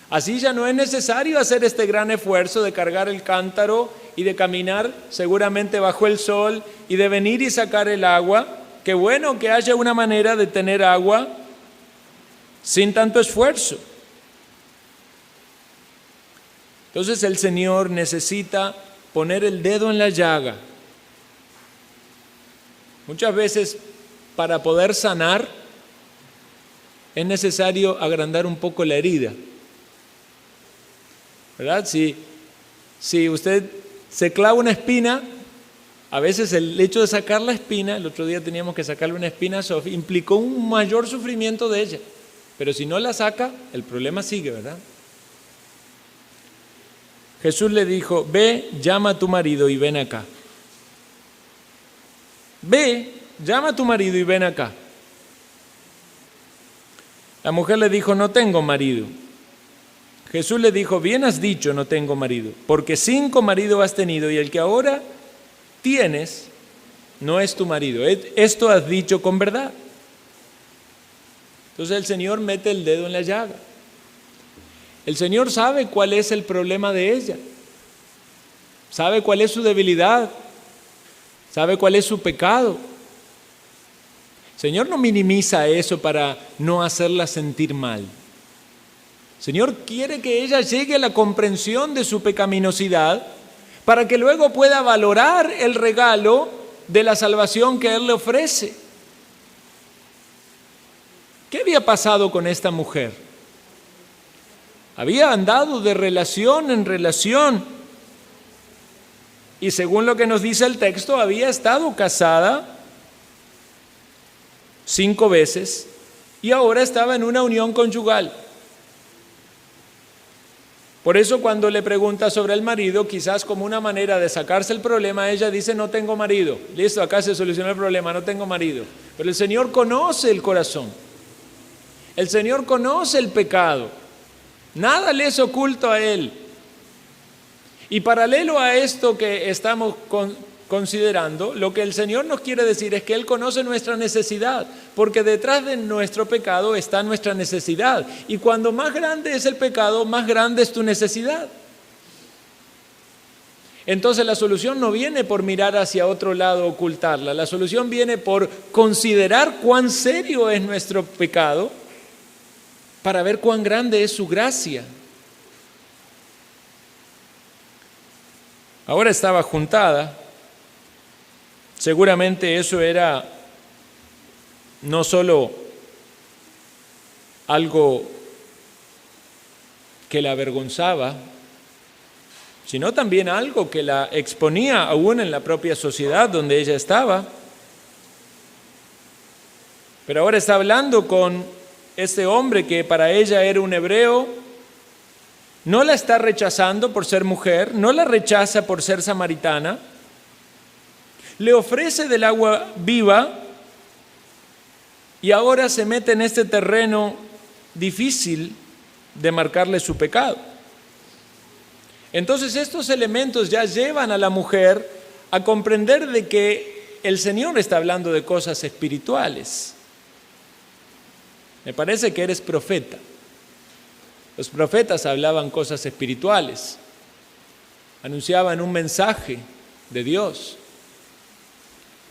Así ya no es necesario hacer este gran esfuerzo de cargar el cántaro y de caminar seguramente bajo el sol y de venir y sacar el agua. Qué bueno que haya una manera de tener agua sin tanto esfuerzo. Entonces el Señor necesita poner el dedo en la llaga. Muchas veces, para poder sanar, es necesario agrandar un poco la herida, ¿verdad? Si usted se clava una espina, a veces el hecho de sacar la espina, el otro día teníamos que sacarle una espina a Sophie, implicó un mayor sufrimiento de ella. Pero si no la saca, el problema sigue, ¿verdad? Jesús le dijo: ve, llama a tu marido y ven acá. Ve, llama a tu marido y ven acá. La mujer le dijo: no tengo marido. Jesús le dijo: bien has dicho, no tengo marido, porque 5 maridos has tenido y el que ahora tienes no es tu marido. Esto has dicho con verdad. Entonces el Señor mete el dedo en la llaga. El Señor sabe cuál es el problema de ella, sabe cuál es su debilidad, sabe cuál es su pecado. El Señor no minimiza eso para no hacerla sentir mal. El Señor quiere que ella llegue a la comprensión de su pecaminosidad para que luego pueda valorar el regalo de la salvación que Él le ofrece. ¿Qué había pasado con esta mujer? Había andado de relación en relación y, según lo que nos dice el texto, había estado casada 5 veces y ahora estaba en una unión conyugal. Por eso, cuando le pregunta sobre el marido, quizás como una manera de sacarse el problema, ella dice: no tengo marido. Listo, acá se solucionó el problema, no tengo marido. Pero el Señor conoce el corazón. El Señor conoce el pecado. Nada le es oculto a Él. Y paralelo a esto que estamos considerando, lo que el Señor nos quiere decir es que Él conoce nuestra necesidad, porque detrás de nuestro pecado está nuestra necesidad. Y cuando más grande es el pecado, más grande es tu necesidad. Entonces la solución no viene por mirar hacia otro lado, ocultarla. La solución viene por considerar cuán serio es nuestro pecado, para ver cuán grande es su gracia. Ahora estaba juntada. Seguramente eso era no solo algo que la avergonzaba, sino también algo que la exponía aún en la propia sociedad donde ella estaba. Pero ahora está hablando con este hombre que para ella era un hebreo. No la está rechazando por ser mujer, no la rechaza por ser samaritana. Le ofrece del agua viva y ahora se mete en este terreno difícil de marcarle su pecado. Entonces estos elementos ya llevan a la mujer a comprender de que el Señor está hablando de cosas espirituales. me parece que eres profeta. Los profetas hablaban cosas espirituales, anunciaban un mensaje de Dios.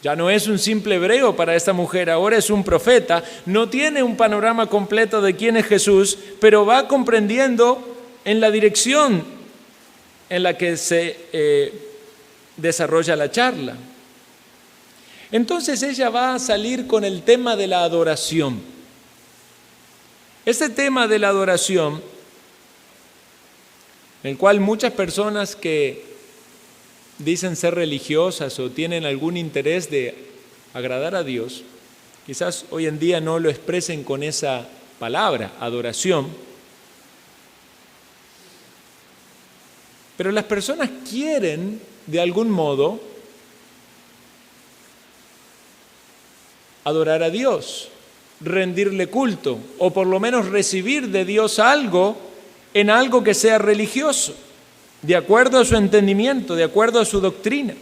Ya no es un simple hebreo para esta mujer, ahora es un profeta. No tiene un panorama completo de quién es Jesús, pero va comprendiendo en la dirección en la que se desarrolla la charla. Entonces ella va a salir con el tema de la adoración. Este tema de la adoración, en el cual muchas personas que dicen ser religiosas o tienen algún interés de agradar a Dios, quizás hoy en día no lo expresen con esa palabra, adoración, pero las personas quieren de algún modo adorar a Dios, rendirle culto o por lo menos recibir de Dios algo en algo que sea religioso, de acuerdo a su entendimiento, de acuerdo a su doctrina.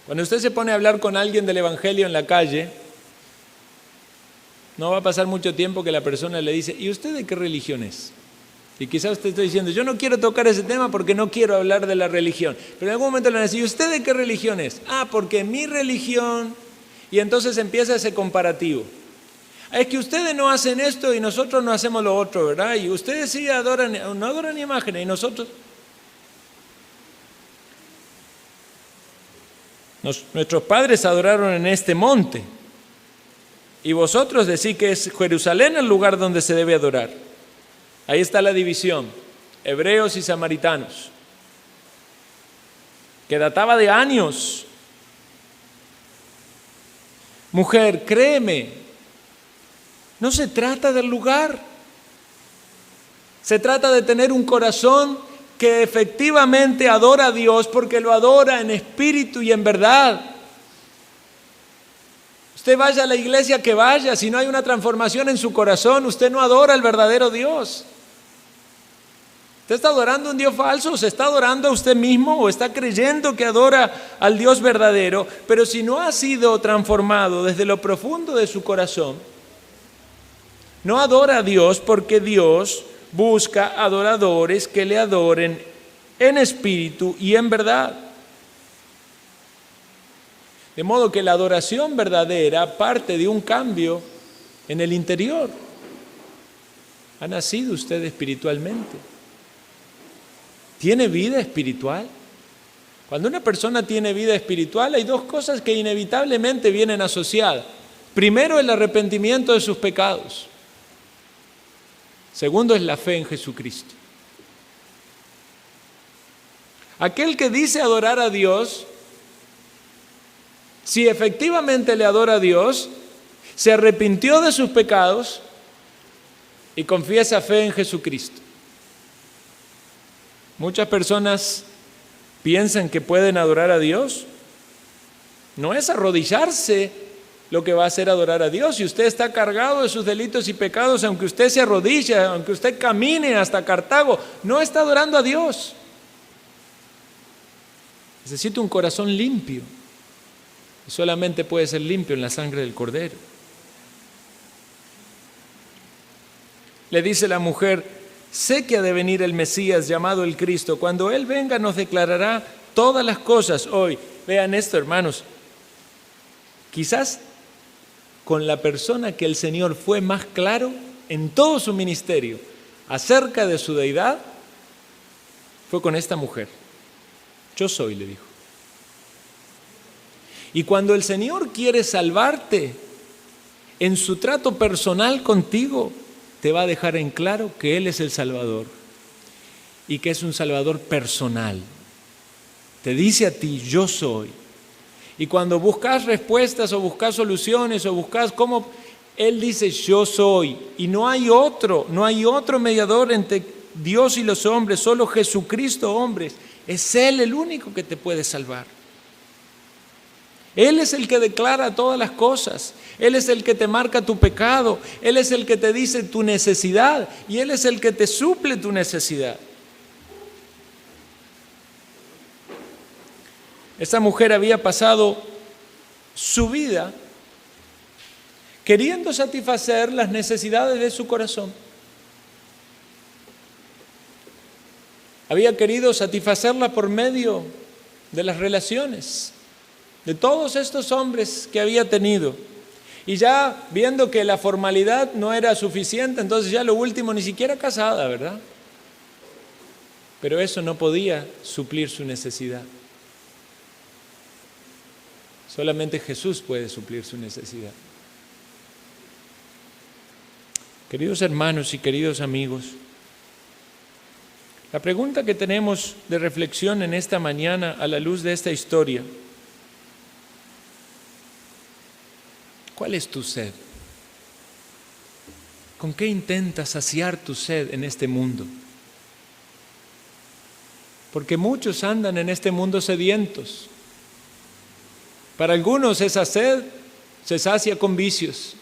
Cuando usted se pone a hablar con alguien del Evangelio en la calle, no va a pasar mucho tiempo que la persona le dice, ¿y usted de qué religión es? Y quizás usted está diciendo, yo no quiero tocar ese tema porque no quiero hablar de la religión. Pero en algún momento le van a decir, ¿y usted de qué religión es? Ah, porque mi religión... Y entonces empieza ese comparativo. Es que ustedes no hacen esto y nosotros no hacemos lo otro, ¿verdad? Y ustedes sí no adoran imágenes y nosotros... Nuestros padres adoraron en este monte y vosotros decís que es Jerusalén el lugar donde se debe adorar. Ahí está la división, hebreos y samaritanos, que databa de años. Mujer, créeme, no se trata del lugar, se trata de tener un corazón que efectivamente adora a Dios porque lo adora en espíritu y en verdad. Usted vaya a la iglesia que vaya, si no hay una transformación en su corazón, usted no adora al verdadero Dios. ¿Usted está adorando a un Dios falso? ¿O se está adorando a usted mismo? ¿O está creyendo que adora al Dios verdadero? Pero si no ha sido transformado desde lo profundo de su corazón, no adora a Dios porque Dios busca adoradores que le adoren en espíritu y en verdad. De modo que la adoración verdadera parte de un cambio en el interior. ¿Ha nacido usted espiritualmente? ¿Tiene vida espiritual? Cuando una persona tiene vida espiritual, hay dos cosas que inevitablemente vienen asociadas. Primero, el arrepentimiento de sus pecados. Segundo, es la fe en Jesucristo. Aquel que dice adorar a Dios, si efectivamente le adora a Dios, se arrepintió de sus pecados y confiesa fe en Jesucristo. Muchas personas piensan que pueden adorar a Dios. No es arrodillarse lo que va a hacer adorar a Dios. Si usted está cargado de sus delitos y pecados, aunque usted se arrodille, aunque usted camine hasta Cartago, no está adorando a Dios. Necesita un corazón limpio. Y solamente puede ser limpio en la sangre del Cordero. Le dice la mujer, sé que ha de venir el Mesías llamado el Cristo. Cuando Él venga nos declarará todas las cosas. Hoy, vean esto, hermanos. Quizás con la persona que el Señor fue más claro en todo su ministerio acerca de su deidad, fue con esta mujer. Yo soy, le dijo. Y cuando el Señor quiere salvarte en su trato personal contigo, te va a dejar en claro que Él es el Salvador y que es un Salvador personal. Te dice a ti, yo soy. Y cuando buscas respuestas o buscas soluciones o buscas cómo, Él dice, yo soy. Y no hay otro mediador entre Dios y los hombres, solo Jesucristo, hombres. Es Él el único que te puede salvar. Él es el que declara todas las cosas. Él es el que te marca tu pecado. Él es el que te dice tu necesidad. Y Él es el que te suple tu necesidad. Esta mujer había pasado su vida queriendo satisfacer las necesidades de su corazón. Había querido satisfacerla por medio de las relaciones de todos estos hombres que había tenido. Y ya viendo que la formalidad no era suficiente, entonces ya lo último, ni siquiera casada, ¿verdad? Pero eso no podía suplir su necesidad. Solamente Jesús puede suplir su necesidad. Queridos hermanos y queridos amigos, la pregunta que tenemos de reflexión en esta mañana a la luz de esta historia: ¿cuál es tu sed? ¿Con qué intentas saciar tu sed en este mundo? Porque muchos andan en este mundo sedientos. Para algunos esa sed se sacia con vicios.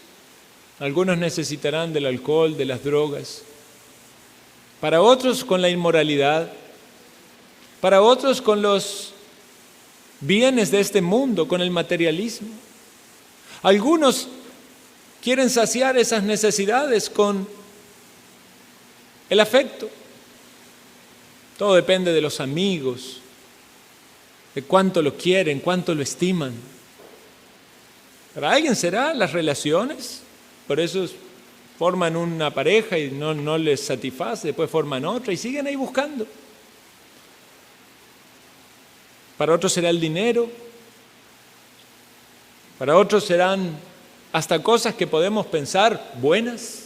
Algunos necesitarán del alcohol, de las drogas. Para otros con la inmoralidad. Para otros con los bienes de este mundo, con el materialismo. Algunos quieren saciar esas necesidades con el afecto. Todo depende de los amigos, de cuánto lo quieren, cuánto lo estiman. Para alguien será las relaciones, por eso forman una pareja y no les satisface, después forman otra y siguen ahí buscando. Para otros será el dinero, para otros serán hasta cosas que podemos pensar buenas.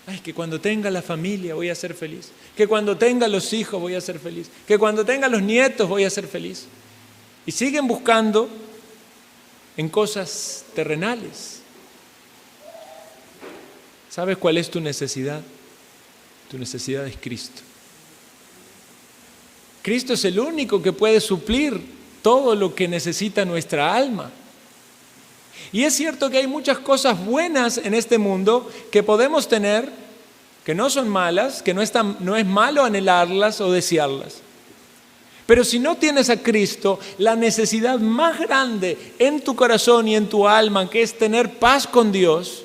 Ay, que cuando tenga la familia voy a ser feliz, que cuando tenga los hijos voy a ser feliz, que cuando tenga los nietos voy a ser feliz. Y siguen buscando en cosas terrenales. ¿Sabes cuál es tu necesidad? Tu necesidad es Cristo. Cristo es el único que puede suplir todo lo que necesita nuestra alma. Y es cierto que hay muchas cosas buenas en este mundo que podemos tener, que no son malas, que no es malo anhelarlas o desearlas. Pero si no tienes a Cristo, la necesidad más grande en tu corazón y en tu alma, que es tener paz con Dios,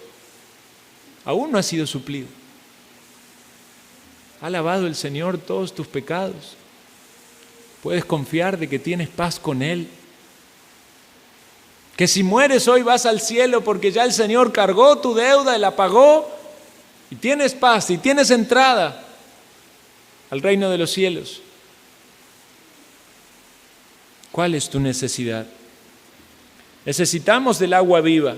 aún no ha sido suplido. Ha lavado el Señor todos tus pecados. Puedes confiar de que tienes paz con Él. Que si mueres hoy vas al cielo porque ya el Señor cargó tu deuda y la pagó y tienes paz y tienes entrada al reino de los cielos. ¿Cuál es tu necesidad? Necesitamos del agua viva.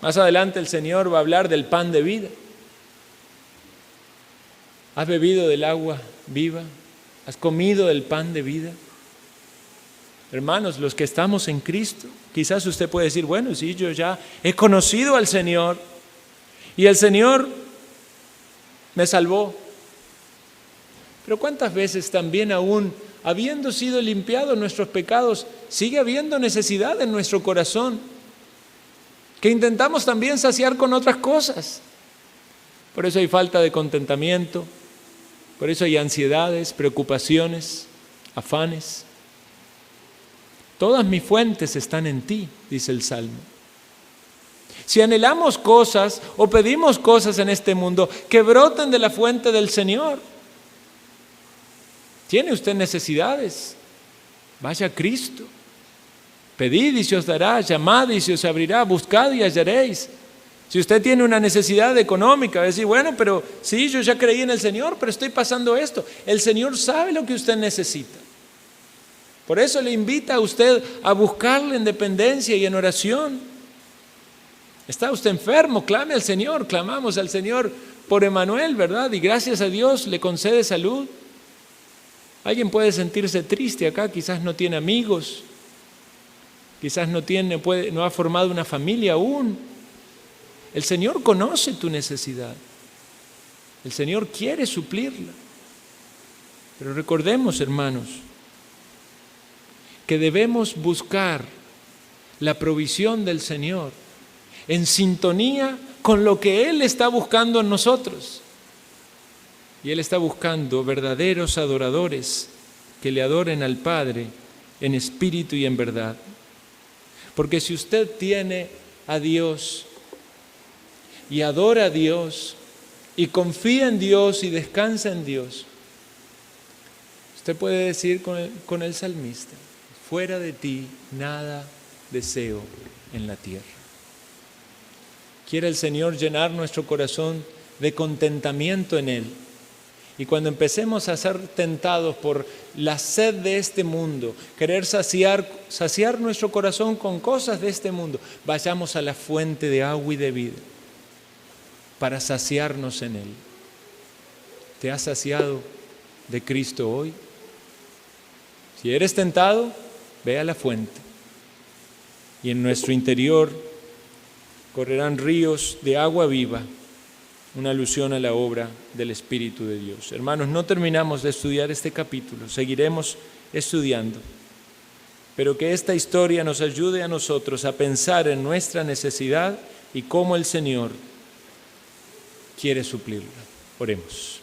Más adelante el Señor va a hablar del pan de vida. ¿Has bebido del agua viva? ¿Has comido del pan de vida? Hermanos, los que estamos en Cristo, quizás usted puede decir, bueno, sí, yo ya he conocido al Señor y el Señor me salvó. Pero ¿cuántas veces también aún, habiendo sido limpiados nuestros pecados, sigue habiendo necesidad en nuestro corazón que intentamos también saciar con otras cosas? Por eso hay falta de contentamiento, por eso hay ansiedades, preocupaciones, afanes. Todas mis fuentes están en ti, dice el Salmo. Si anhelamos cosas o pedimos cosas en este mundo, que broten de la fuente del Señor. ¿Tiene usted necesidades? Vaya a Cristo. Pedid y se os dará, llamad y se os abrirá, buscad y hallaréis. Si usted tiene una necesidad económica, va a decir, bueno, pero sí, yo ya creí en el Señor, pero estoy pasando esto. El Señor sabe lo que usted necesita. Por eso le invita a usted a buscarle en dependencia y en oración. ¿Está usted enfermo? Clame al Señor. Clamamos al Señor por Emmanuel, ¿verdad? Y gracias a Dios le concede salud. Alguien puede sentirse triste acá, quizás no tiene amigos, quizás no ha formado una familia aún. El Señor conoce tu necesidad. El Señor quiere suplirla. Pero recordemos, hermanos, que debemos buscar la provisión del Señor en sintonía con lo que Él está buscando en nosotros. Y Él está buscando verdaderos adoradores que le adoren al Padre en espíritu y en verdad. Porque si usted tiene a Dios y adora a Dios y confía en Dios y descansa en Dios, usted puede decir con el salmista: fuera de ti nada deseo en la tierra. Quiere el Señor llenar nuestro corazón de contentamiento en Él. Y cuando empecemos a ser tentados por la sed de este mundo, querer saciar nuestro corazón con cosas de este mundo, vayamos a la fuente de agua y de vida para saciarnos en Él. ¿Te has saciado de Cristo hoy? Si eres tentado, ve a la fuente. Y en nuestro interior correrán ríos de agua viva, una alusión a la obra del Espíritu de Dios. Hermanos, no terminamos de estudiar este capítulo, seguiremos estudiando, pero que esta historia nos ayude a nosotros a pensar en nuestra necesidad y cómo el Señor quiere suplirla. Oremos.